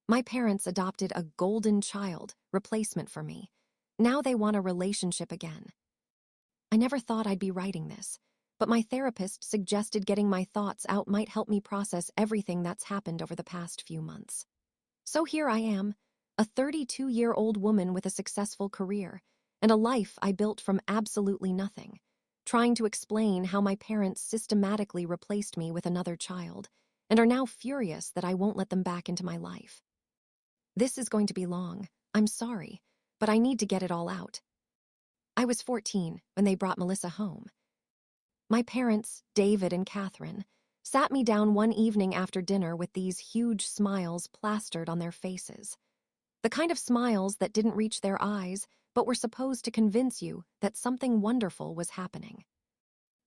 My parents adopted a golden child replacement for me. Now they want a relationship again. I never thought I'd be writing this, but my therapist suggested getting my thoughts out might help me process everything that's happened over the past few months. So here I am, a 32-year-old woman with a successful career and a life I built from absolutely nothing, trying to explain how my parents systematically replaced me with another child and are now furious that I won't let them back into my life. This is going to be long. I'm sorry, but I need to get it all out. I was 14 when they brought Melissa home. My parents, David and Catherine, sat me down one evening after dinner with these huge smiles plastered on their faces. The kind of smiles that didn't reach their eyes, but were supposed to convince you that something wonderful was happening.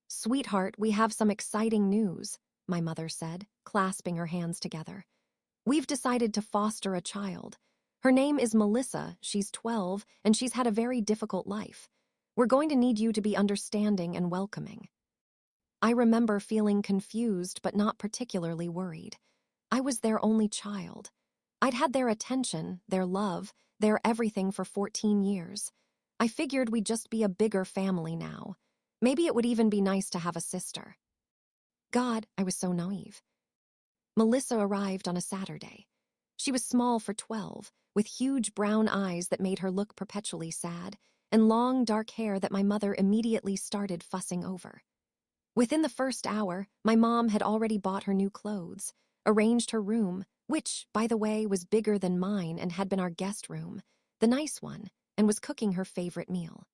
"Sweetheart, we have some exciting news," my mother said, clasping her hands together. "We've decided to foster a child. Her name is Melissa, she's 12, and she's had a very difficult life. We're going to need you to be understanding and welcoming." I remember feeling confused but not particularly worried. I was their only child. I'd had their attention, their love, their everything for 14 years. I figured we'd just be a bigger family now. Maybe it would even be nice to have a sister. God, I was so naive. Melissa arrived on a Saturday. She was small for 12, with huge brown eyes that made her look perpetually sad, and long dark hair that my mother immediately started fussing over. Within the first hour, my mom had already bought her new clothes, arranged her room, which, by the way, was bigger than mine and had been our guest room, the nice one, and was cooking her favorite meal.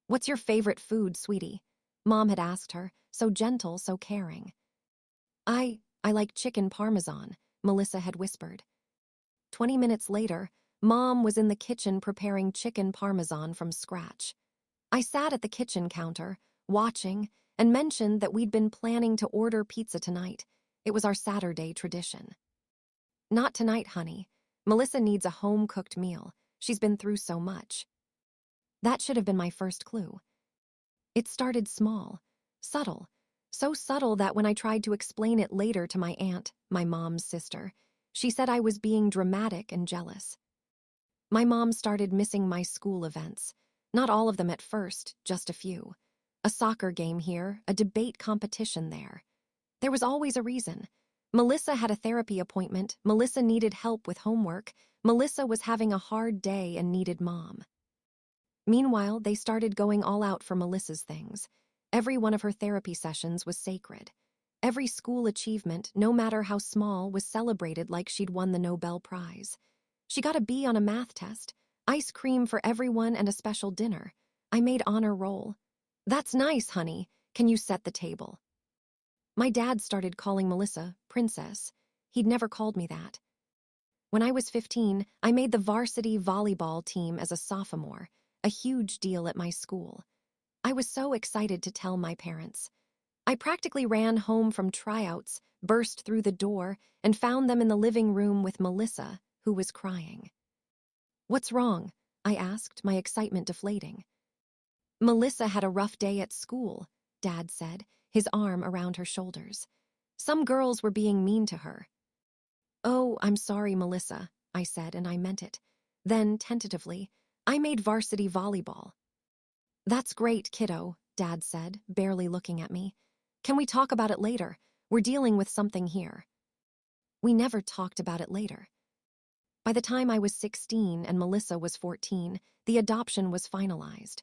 "What's your favorite food, sweetie?" Mom had asked her, so gentle, so caring. I like chicken parmesan," Melissa had whispered. 20 minutes later, Mom was in the kitchen preparing chicken parmesan from scratch. I sat at the kitchen counter, watching, and mentioned that we'd been planning to order pizza tonight. It was our Saturday tradition. "Not tonight, honey. Melissa needs a home-cooked meal. She's been through so much." That should have been my first clue. It started small, subtle, so subtle that when I tried to explain it later to my aunt, my mom's sister, she said I was being dramatic and jealous. My mom started missing my school events. Not all of them at first, just a few. A soccer game here, a debate competition there. There was always a reason. Melissa had a therapy appointment, Melissa needed help with homework, Melissa was having a hard day and needed Mom. Meanwhile, they started going all out for Melissa's things. Every one of her therapy sessions was sacred. Every school achievement, no matter how small, was celebrated like she'd won the Nobel Prize. She got a B on a math test, ice cream for everyone and a special dinner. I made honor roll. "That's nice, honey. Can you set the table?" My dad started calling Melissa Princess. He'd never called me that. When I was 15, I made the varsity volleyball team as a sophomore, a huge deal at my school. I was so excited to tell my parents. I practically ran home from tryouts, burst through the door, and found them in the living room with Melissa, who was crying. "What's wrong?" I asked, my excitement deflating. "Melissa had a rough day at school," Dad said, his arm around her shoulders. "Some girls were being mean to her." "Oh, I'm sorry, Melissa," I said, and I meant it. Then, tentatively, "I made varsity volleyball." "That's great, kiddo," Dad said, barely looking at me. "Can we talk about it later? We're dealing with something here." We never talked about it later. By the time I was 16 and Melissa was 14, the adoption was finalized.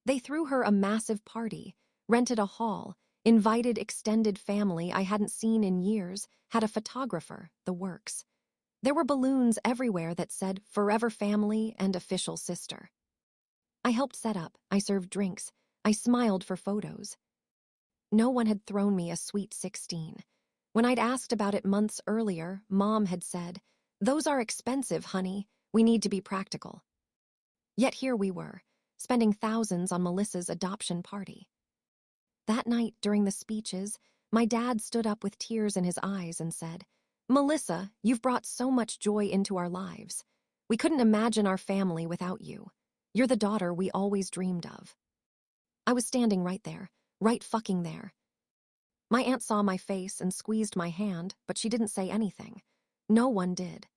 They threw her a massive party, rented a hall, invited extended family I hadn't seen in years, had a photographer, the works. There were balloons everywhere that said "Forever Family" and "Official Sister." I helped set up, I served drinks, I smiled for photos. No one had thrown me a sweet 16. When I'd asked about it months earlier, Mom had said, "Those are expensive, honey. We need to be practical." Yet here we were, spending thousands on Melissa's adoption party. That night, during the speeches, my dad stood up with tears in his eyes and said, "Melissa, you've brought so much joy into our lives. We couldn't imagine our family without you. You're the daughter we always dreamed of." I was standing right there, right fucking there. My aunt saw my face and squeezed my hand, but she didn't say anything. No one did.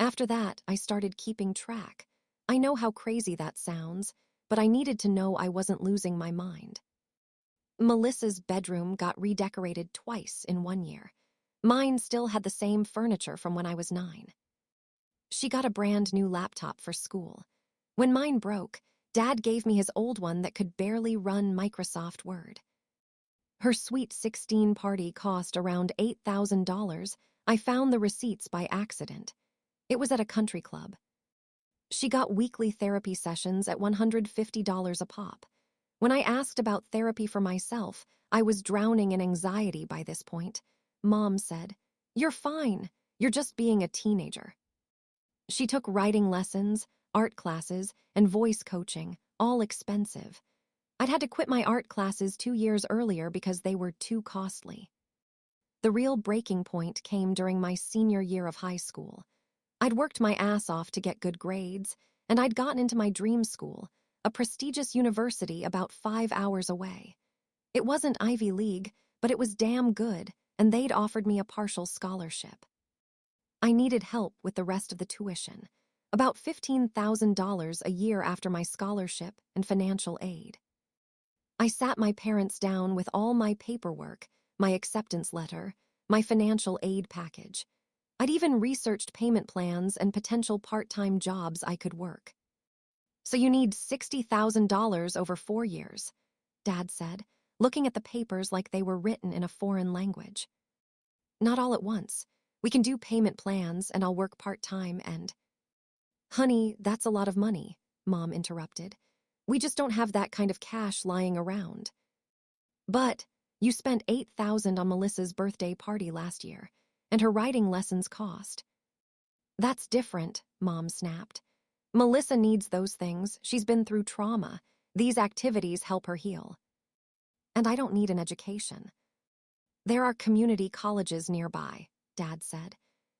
After that, I started keeping track. I know how crazy that sounds, but I needed to know I wasn't losing my mind. Melissa's bedroom got redecorated twice in 1 year. Mine still had the same furniture from when I was 9. She got a brand new laptop for school. When mine broke, Dad gave me his old one that could barely run Microsoft Word. Her Sweet 16 party cost around $8,000. I found the receipts by accident. It was at a country club. She got weekly therapy sessions at $150 a pop. When I asked about therapy for myself, I was drowning in anxiety by this point. Mom said, "You're fine. You're just being a teenager." She took writing lessons, art classes, and voice coaching, all expensive. I'd had to quit my art classes 2 years earlier because they were too costly. The real breaking point came during my senior year of high school. I'd worked my ass off to get good grades, and I'd gotten into my dream school, a prestigious university about 5 hours away. It wasn't Ivy League, but it was damn good, and they'd offered me a partial scholarship. I needed help with the rest of the tuition, about $15,000 a year after my scholarship and financial aid. I sat my parents down with all my paperwork, my acceptance letter, my financial aid package. I'd even researched payment plans and potential part-time jobs I could work. "So you need $60,000 over 4 years, Dad said, looking at the papers like they were written in a foreign language. "Not all at once. We can do payment plans and I'll work part-time and—" "Honey, that's a lot of money," Mom interrupted. "We just don't have that kind of cash lying around." "But you spent $8,000 on Melissa's birthday party last year, and her writing lessons cost." "That's different," Mom snapped. "Melissa needs those things. She's been through trauma. These activities help her heal. And I don't need an education." "There are community colleges nearby," Dad said.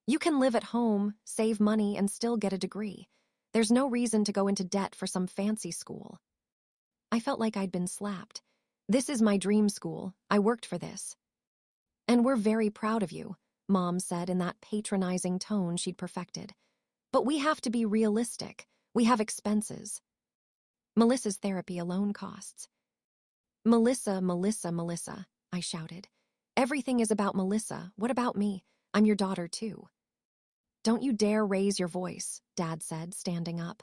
"You can live at home, save money, and still get a degree. There's no reason to go into debt for some fancy school." I felt like I'd been slapped. "This is my dream school. I worked for this." "And we're very proud of you," Mom said in that patronizing tone she'd perfected. "But we have to be realistic. We have expenses. Melissa's therapy alone costs." "Melissa, Melissa, Melissa," I shouted. "Everything is about Melissa. What about me? I'm your daughter, too." "Don't you dare raise your voice," Dad said, standing up.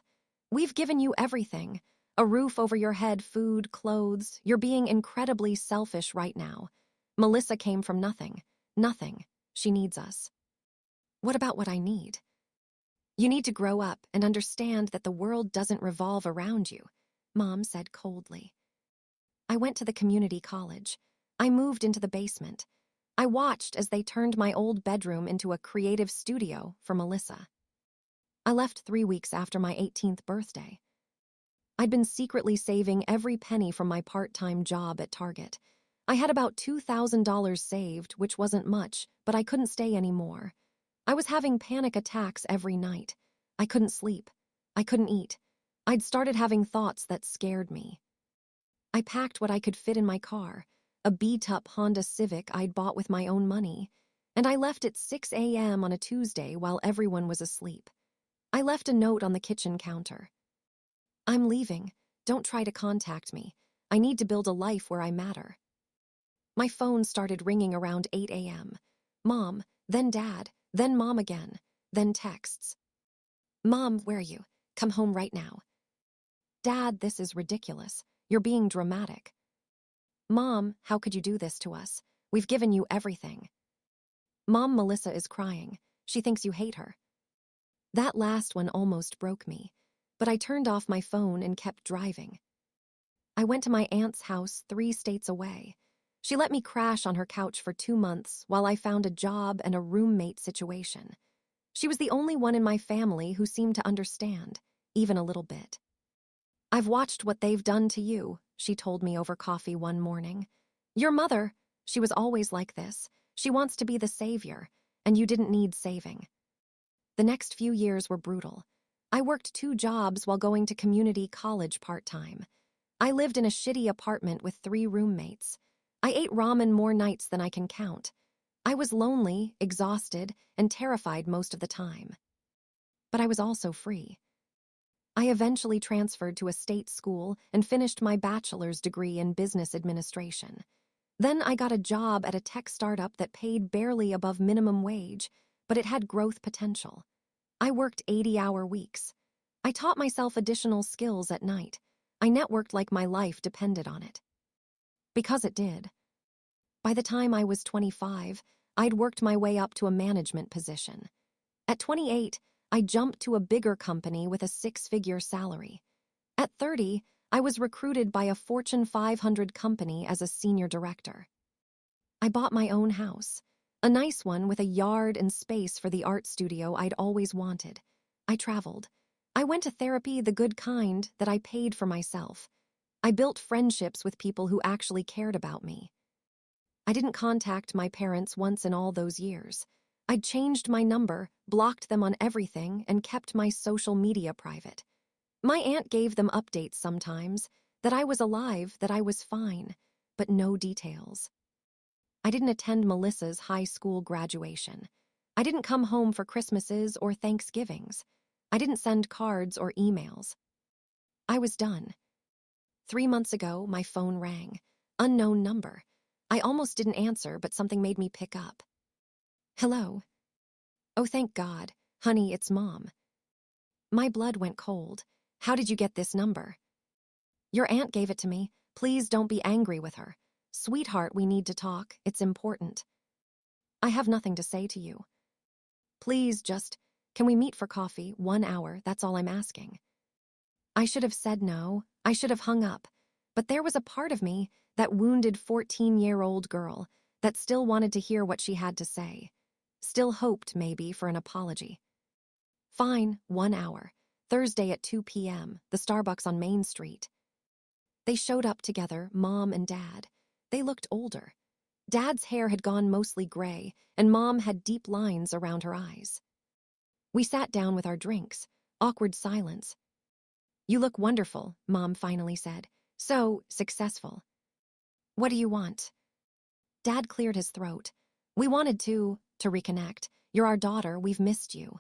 "We've given you everything. A roof over your head, food, clothes. You're being incredibly selfish right now. Melissa came from nothing. Nothing. She needs us." "What about what I need?" "You need to grow up and understand that the world doesn't revolve around you," Mom said coldly. I went to the community college. I moved into the basement. I watched as they turned my old bedroom into a creative studio for Melissa. I left 3 weeks after my 18th birthday. I'd been secretly saving every penny from my part-time job at Target. I had about $2,000 saved, which wasn't much, but I couldn't stay anymore. I was having panic attacks every night. I couldn't sleep. I couldn't eat. I'd started having thoughts that scared me. I packed what I could fit in my car, a beat-up Honda Civic I'd bought with my own money, and I left at 6 a.m. on a Tuesday while everyone was asleep. I left a note on the kitchen counter. "I'm leaving. Don't try to contact me. I need to build a life where I matter." My phone started ringing around 8 a.m. Mom, then Dad, then Mom again, then texts. "Mom, where are you? Come home right now." "Dad, this is ridiculous. You're being dramatic." "Mom, how could you do this to us? We've given you everything." "Mom, Melissa is crying. She thinks you hate her." That last one almost broke me, but I turned off my phone and kept driving. I went to my aunt's house 3 states away. She let me crash on her couch for 2 months while I found a job and a roommate situation. She was the only one in my family who seemed to understand, even a little bit. "I've watched what they've done to you," she told me over coffee one morning. "Your mother, she was always like this. She wants to be the savior, and you didn't need saving." The next few years were brutal. I worked 2 jobs while going to community college part-time. I lived in a shitty apartment with 3 roommates. I ate ramen more nights than I can count. I was lonely, exhausted, and terrified most of the time. but I was also free. I eventually transferred to a state school and finished my bachelor's degree in business administration. Then I got a job at a tech startup that paid barely above minimum wage, but it had growth potential. I worked 80-hour weeks. I taught myself additional skills at night. I networked like my life depended on it. Because it did. By the time I was 25, I'd worked my way up to a management position. At 28, I jumped to a bigger company with a six-figure salary. At 30, I was recruited by a Fortune 500 company as a senior director. I bought my own house, a nice one with a yard and space for the art studio I'd always wanted. I traveled. I went to therapy, the good kind that I paid for myself. I built friendships with people who actually cared about me. I didn't contact my parents once in all those years. I'd changed my number, blocked them on everything, and kept my social media private. My aunt gave them updates sometimes, that I was alive, that I was fine, but no details. I didn't attend Melissa's high school graduation. I didn't come home for Christmases or Thanksgivings. I didn't send cards or emails. I was done. 3 months ago, my phone rang. Unknown number. I almost didn't answer, but something made me pick up. Hello. Oh, thank God. Honey, it's Mom. My blood went cold. How did you get this number? Your aunt gave it to me. Please don't be angry with her. Sweetheart, we need to talk. It's important. I have nothing to say to you. Please can we meet for coffee? 1 hour, that's all I'm asking. I should have said no. I should have hung up. But there was a part of me, that wounded 14-year-old girl, that still wanted to hear what she had to say. Still hoped, maybe, for an apology. Fine, 1 hour. Thursday at 2 p.m., the Starbucks on Main Street. They showed up together, Mom and Dad. They looked older. Dad's hair had gone mostly gray, and Mom had deep lines around her eyes. We sat down with our drinks. Awkward silence. You look wonderful, Mom finally said. So successful. What do you want? Dad cleared his throat. We wanted to reconnect. You're our daughter, we've missed you.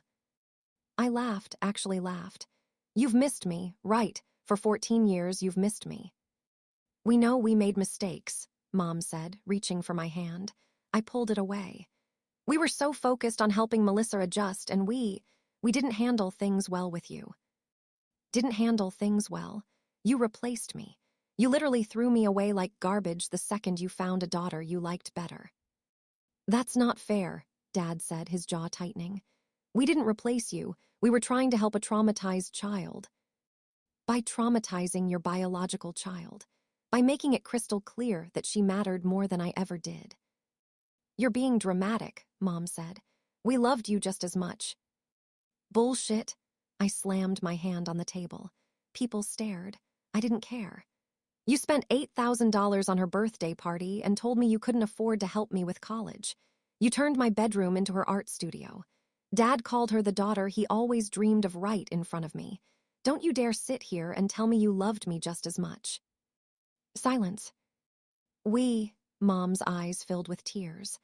I laughed, actually laughed. You've missed me, right. For 14 years, you've missed me. We know we made mistakes, Mom said, reaching for my hand. I pulled it away. We were so focused on helping Melissa adjust, and we didn't handle things well with you. Didn't handle things well. You replaced me. You literally threw me away like garbage the second you found a daughter you liked better. That's not fair, Dad said, his jaw tightening. We didn't replace you. We were trying to help a traumatized child. By traumatizing your biological child. By making it crystal clear that she mattered more than I ever did. You're being dramatic, Mom said. We loved you just as much. Bullshit. I slammed my hand on the table. People stared. I didn't care. You spent $8,000 on her birthday party and told me you couldn't afford to help me with college. You turned my bedroom into her art studio. Dad called her the daughter he always dreamed of right in front of me. Don't you dare sit here and tell me you loved me just as much. Silence. Mom's eyes filled with tears.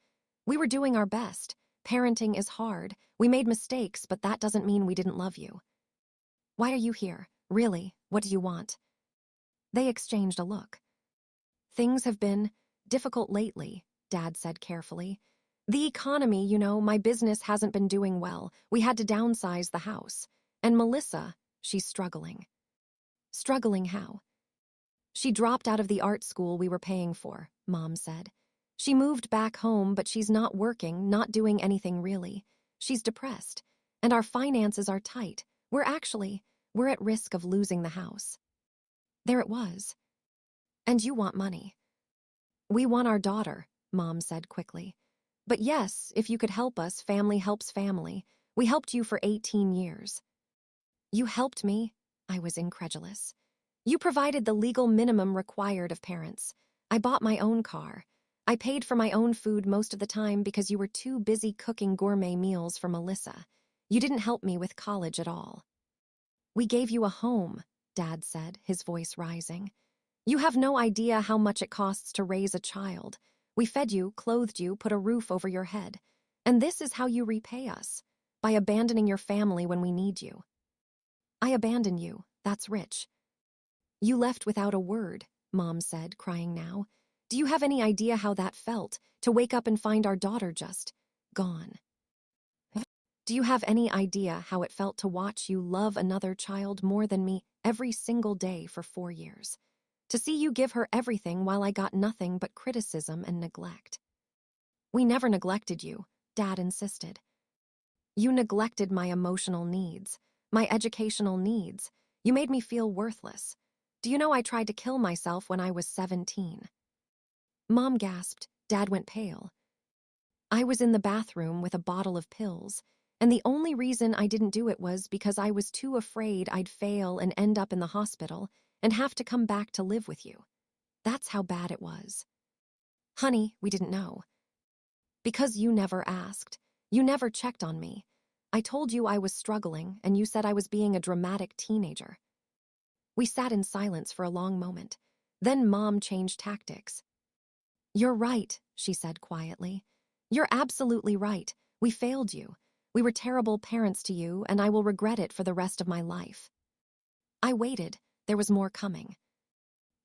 We were doing our best. Parenting is hard. We made mistakes, but that doesn't mean we didn't love you. Why are you here? Really, what do you want? They exchanged a look. Things have been difficult lately, Dad said carefully. The economy, my business hasn't been doing well. We had to downsize the house. And Melissa, she's struggling. Struggling how? She dropped out of the art school we were paying for, Mom said. She moved back home, but she's not working, not doing anything really. She's depressed. And our finances are tight. We're at risk of losing the house. There it was. And you want money. We want our daughter, Mom said quickly. But yes, if you could help us, family helps family. We helped you for 18 years. You helped me? I was incredulous. You provided the legal minimum required of parents. I bought my own car. I paid for my own food most of the time because you were too busy cooking gourmet meals for Melissa. You didn't help me with college at all. We gave you a home, Dad said, his voice rising. You have no idea how much it costs to raise a child. We fed you, clothed you, put a roof over your head. And this is how you repay us. by abandoning your family when we need you. I abandoned you. That's rich. You left without a word, Mom said, crying now. Do you have any idea how that felt, to wake up and find our daughter just gone? Do you have any idea how it felt to watch you love another child more than me every single day for 4 years? To see you give her everything while I got nothing but criticism and neglect. We never neglected you, Dad insisted. You neglected my emotional needs, my educational needs. You made me feel worthless. Do you know I tried to kill myself when I was 17? Mom gasped. Dad went pale. I was in the bathroom with a bottle of pills, and the only reason I didn't do it was because I was too afraid I'd fail and end up in the hospital and have to come back to live with you. That's how bad it was. Honey, we didn't know. Because you never asked. You never checked on me. I told you I was struggling, and you said I was being a dramatic teenager. We sat in silence for a long moment. Then Mom changed tactics. You're right, she said quietly. You're absolutely right. We failed you. We were terrible parents to you, and I will regret it for the rest of my life. I waited. There was more coming.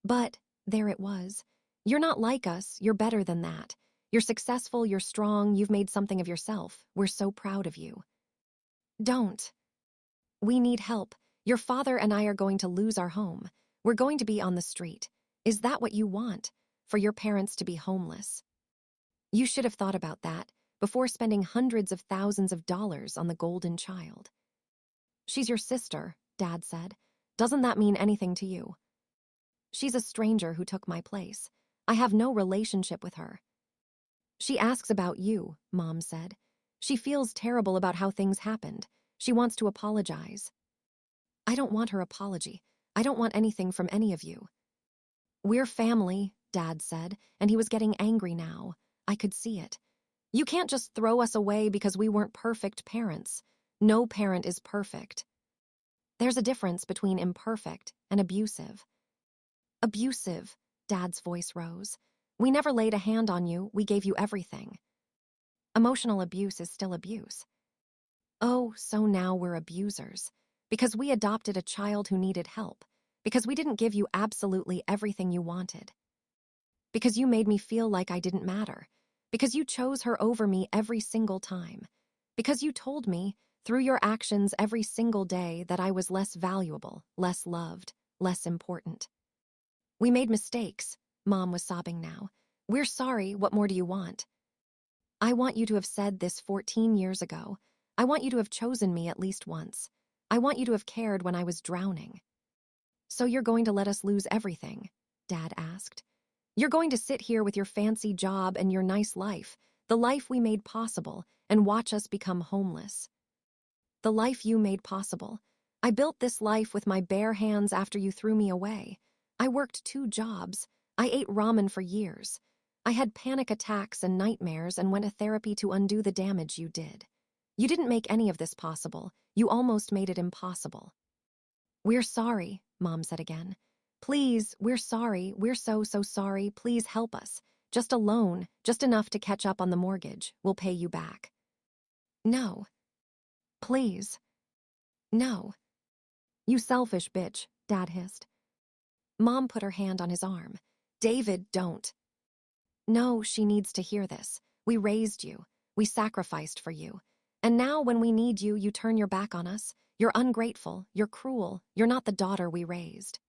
But there it was. You're not like us. You're better than that. You're successful. You're strong. You've made something of yourself. We're so proud of you. Don't. We need help. Your father and I are going to lose our home. We're going to be on the street. Is that what you want? For your parents to be homeless? You should have thought about that before spending hundreds of thousands of dollars on the golden child. She's your sister, Dad said. Doesn't that mean anything to you? She's a stranger who took my place. I have no relationship with her. She asks about you, Mom said. She feels terrible about how things happened. She wants to apologize. I don't want her apology. I don't want anything from any of you. We're family, Dad said, and he was getting angry now. I could see it. You can't just throw us away because we weren't perfect parents. No parent is perfect. There's a difference between imperfect and abusive. Abusive, Dad's voice rose. We never laid a hand on you, we gave you everything. Emotional abuse is still abuse. Oh, so now we're abusers. Because we adopted a child who needed help. Because we didn't give you absolutely everything you wanted. Because you made me feel like I didn't matter. Because you chose her over me every single time. Because you told me, through your actions every single day, that I was less valuable, less loved, less important. We made mistakes, Mom was sobbing now. We're sorry, what more do you want? I want you to have said this 14 years ago. I want you to have chosen me at least once. I want you to have cared when I was drowning. So you're going to let us lose everything? Dad asked. You're going to sit here with your fancy job and your nice life, the life we made possible, and watch us become homeless. The life you made possible. I built this life with my bare hands after you threw me away. I worked 2 jobs. I ate ramen for years. I had panic attacks and nightmares and went to therapy to undo the damage you did. You didn't make any of this possible. You almost made it impossible. We're sorry, Mom said again. Please, we're sorry. We're so sorry. Please help us. Just a loan, just enough to catch up on the mortgage. We'll pay you back. No. Please. No. You selfish bitch, Dad hissed. Mom put her hand on his arm. David, don't. No, she needs to hear this. We raised you. We sacrificed for you. And now when we need you, you turn your back on us. You're ungrateful. You're cruel. You're not the daughter we raised.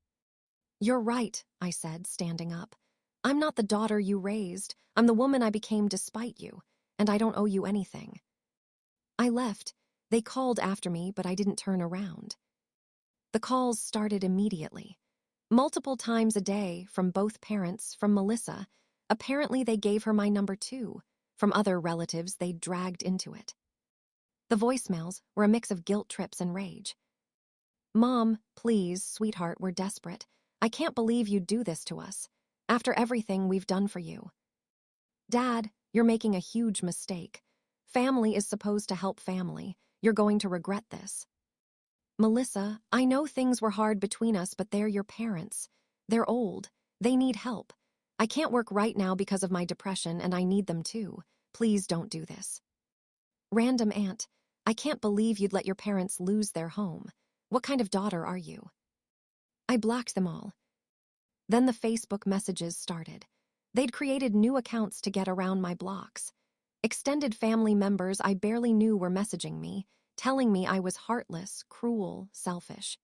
You're right, I said, standing up. I'm not the daughter you raised. I'm the woman I became despite you. And I don't owe you anything. I left. They called after me, but I didn't turn around. The calls started immediately. Multiple times a day, from both parents, from Melissa. Apparently they gave her my number too. From other relatives they dragged into it. The voicemails were a mix of guilt trips and rage. Mom, please, sweetheart, we're desperate. I can't believe you'd do this to us. After everything we've done for you. Dad, you're making a huge mistake. Family is supposed to help family. You're going to regret this. Melissa, I know things were hard between us, but they're your parents. They're old. They need help. I can't work right now because of my depression, and I need them too. Please don't do this. Random aunt, I can't believe you'd let your parents lose their home. What kind of daughter are you? I blocked them all. Then the Facebook messages started. They'd created new accounts to get around my blocks. Extended family members I barely knew were messaging me, telling me I was heartless, cruel, selfish.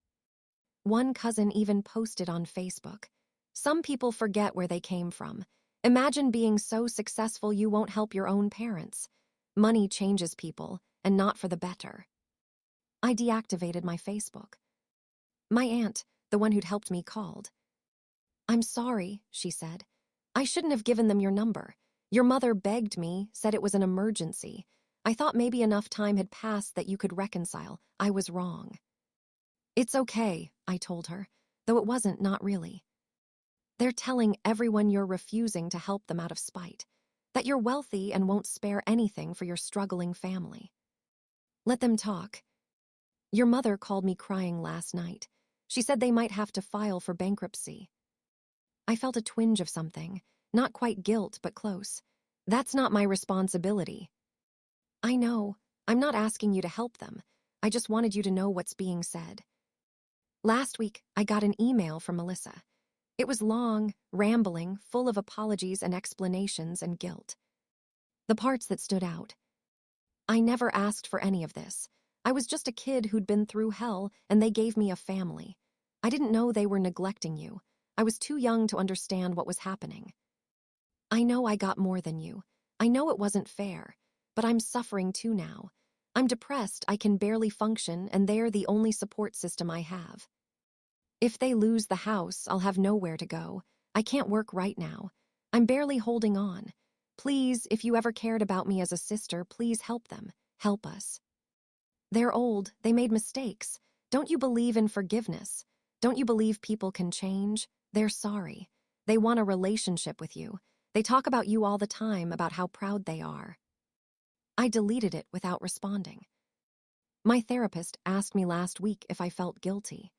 One cousin even posted on Facebook. Some people forget where they came from. Imagine being so successful you won't help your own parents. Money changes people, and not for the better. I deactivated my Facebook. My aunt, the one who'd helped me, called. "I'm sorry," she said. "I shouldn't have given them your number. Your mother begged me, said it was an emergency. I thought maybe enough time had passed that you could reconcile. I was wrong." "It's okay," I told her, though it wasn't, not really. "They're telling everyone you're refusing to help them out of spite, that you're wealthy and won't spare anything for your struggling family. Let them talk. Your mother called me crying last night. She said they might have to file for bankruptcy." I felt a twinge of something, not quite guilt, but close. "That's not my responsibility." "I know. I'm not asking you to help them. I just wanted you to know what's being said." Last week, I got an email from Melissa. It was long, rambling, full of apologies and explanations and guilt. The parts that stood out: "I never asked for any of this. I was just a kid who'd been through hell, and they gave me a family. I didn't know they were neglecting you. I was too young to understand what was happening. I know I got more than you. I know it wasn't fair, but I'm suffering too now. I'm depressed, I can barely function, and they're the only support system I have. If they lose the house, I'll have nowhere to go. I can't work right now. I'm barely holding on. Please, if you ever cared about me as a sister, please help them. Help us. They're old, they made mistakes. Don't you believe in forgiveness? Don't you believe people can change? They're sorry. They want a relationship with you. They talk about you all the time, about how proud they are." I deleted it without responding. My therapist asked me last week if I felt guilty.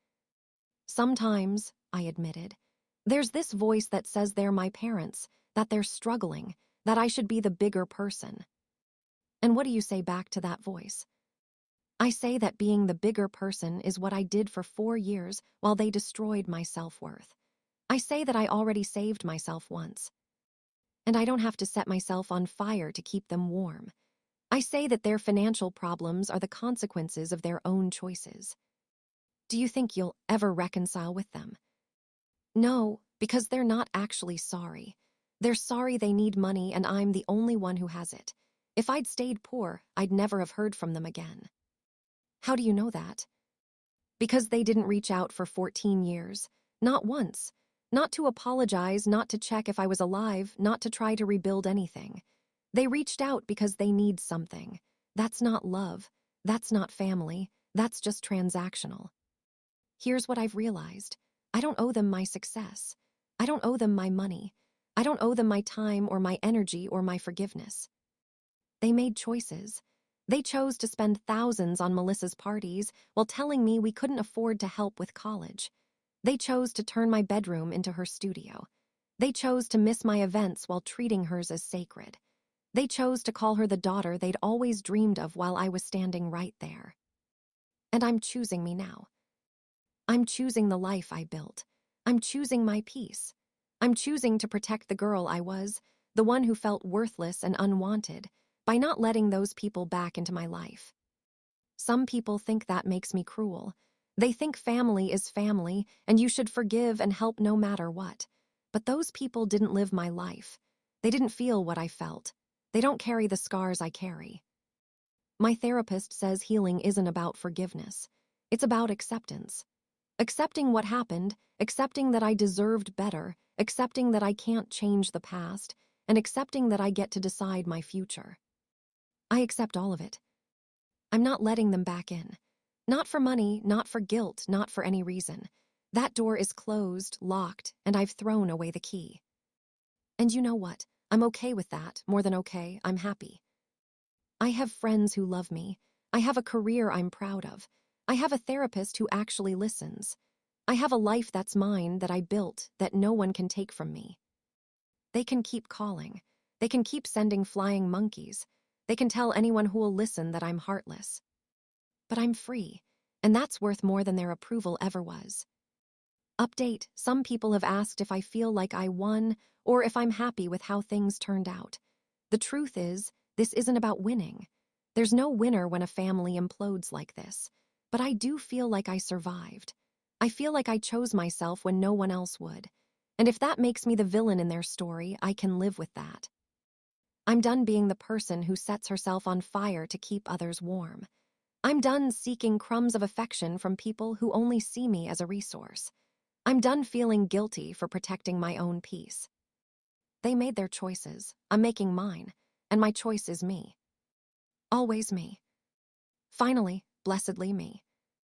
"Sometimes," I admitted. "There's this voice that says they're my parents, that they're struggling, that I should be the bigger person." And what do you say back to that voice? I say that being the bigger person is what I did for 4 years while they destroyed my self-worth. I say that I already saved myself once, and I don't have to set myself on fire to keep them warm. I say that their financial problems are the consequences of their own choices. Do you think you'll ever reconcile with them? No, because they're not actually sorry. They're sorry they need money and I'm the only one who has it. If I'd stayed poor, I'd never have heard from them again." "How do you know that?" "Because they didn't reach out for 14 years. Not once. Not to apologize, not to check if I was alive, not to try to rebuild anything. They reached out because they need something. That's not love. That's not family. That's just transactional. Here's what I've realized. I don't owe them my success. I don't owe them my money. I don't owe them my time or my energy or my forgiveness. They made choices. They chose to spend thousands on Melissa's parties while telling me we couldn't afford to help with college. They chose to turn my bedroom into her studio. They chose to miss my events while treating hers as sacred. They chose to call her the daughter they'd always dreamed of while I was standing right there. And I'm choosing me now. I'm choosing the life I built. I'm choosing my peace. I'm choosing to protect the girl I was, the one who felt worthless and unwanted, by not letting those people back into my life. Some people think that makes me cruel. They think family is family, and you should forgive and help no matter what. But those people didn't live my life. They didn't feel what I felt. They don't carry the scars I carry. My therapist says healing isn't about forgiveness. It's about acceptance. Accepting what happened, accepting that I deserved better, accepting that I can't change the past, and accepting that I get to decide my future. I accept all of it. I'm not letting them back in. Not for money, not for guilt, not for any reason. That door is closed, locked, and I've thrown away the key. And you know what? I'm okay with that, more than okay, I'm happy. I have friends who love me. I have a career I'm proud of. I have a therapist who actually listens. I have a life that's mine, that I built, that no one can take from me. They can keep calling. They can keep sending flying monkeys. They can tell anyone who will listen that I'm heartless. but I'm free, and that's worth more than their approval ever was. Update: some people have asked if I feel like I won or if I'm happy with how things turned out. The truth is, this isn't about winning. There's no winner when a family implodes like this. But I do feel like I survived. I feel like I chose myself when no one else would. And if that makes me the villain in their story, I can live with that. I'm done being the person who sets herself on fire to keep others warm. I'm done seeking crumbs of affection from people who only see me as a resource. I'm done feeling guilty for protecting my own peace. They made their choices. I'm making mine. And my choice is me. Always me. Finally, blessedly me.